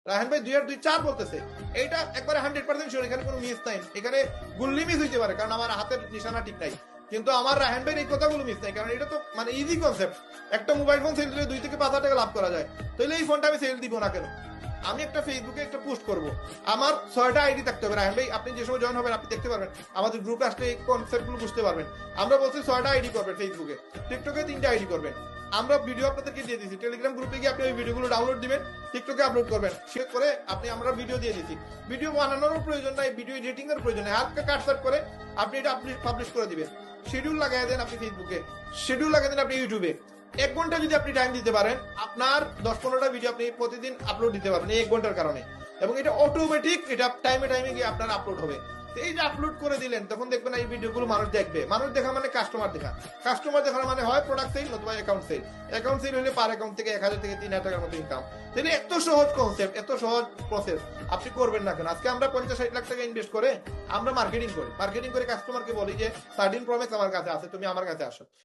রায়হান ভাই 2 আর 2 4 বলতেছে, এইটা একবারে 100% শিওর, এখানে কোনো মিস নাই, এখানে গুল্লি মিস হইতে পারে কারণ আমার হাতের নিশানা ঠিক নাই, কিন্তু আমার রায়হান ভাইয়ের এই কথাগুলো মিস নাই, কারণ এটা তো মানে ইজি কনসেপ্ট। একটা মোবাইল ফোন সেল দিলে 2 থেকে 5 হাজার টাকা লাভ করা যায়, তাহলে এই ফোনটা আমি সেল দিব না কেন? আমি একটা ফেসবুকে একটা পোস্ট করব, আমার 6টা আইডি থাকতে হবে। রায়হান ভাই আপনি যে সময় জয়েন হবেন আপনি দেখতে পারবেন, আমাদের গ্রুপে আসলে এই কনসেপ্টগুলো বুঝতে পারবেন। আমরা বলছি 6টা আইডি করবেন ফেসবুকে, টিকটকে 3টা আইডি করবেন। আমরা ভিডিও আপনাদেরকে দিয়ে দিচ্ছি, টেলিগ্রাম গ্রুপে গিয়ে আপনি ওই ভিডিওগুলো ডাউনলোড দিবেন, টিকটকে আপলোড করবেন, শেয়ার করে আপনি আমরা ভিডিও দিয়ে দিচ্ছি। ভিডিও বানানোর প্রয়োজন নাই, ভিডিও এডিটিং এর প্রয়োজন নাই, হালকা কাটসাট করে আপনি এটা পাবলিশ করে দিবেন। শিডিউল লাগাই দেন আপনি ফেসবুকে, শিডিউল লাগাই দেন আপনি ইউটিউবে। 1 ঘন্টা যদি আপনি টাইম দিতে পারেন, আপনার 10-15টা ভিডিও আপনি প্রতিদিন আপলোড দিতে পারবেন এই 1 ঘন্টার কারণে, এবং এটা অটোমেটিক, এটা টাইমে টাইমে গিয়ে আপনার আপলোড হবে। এই যে আপলোড করে দিলেন, তখন দেখবেন এই ভিডিওগুলো মানুষ দেখবে। মানুষ দেখা মানে কাস্টমার দেখা, কাস্টমার দেখার মানে হয় প্রোডাক্ট সেল নতুবা অ্যাকাউন্ট সেল। অ্যাকাউন্ট সেল হলে পার অ্যাকাউন্ট থেকে 1000 থেকে 3000 টাকার মতো ইনকাম। তাহলে এত সহজ কনসেপ্ট, এত সহজ প্রসেস, আপনি করবেন না কেন? আজকে আমরা 50-60 লাখ টাকা ইনভেস্ট করে আমরা মার্কেটিং করি, মার্কেটিং করে কাস্টমারকে বলি যে 13 Pro Max আমার কাছে আছে, তুমি আমার কাছে আসো।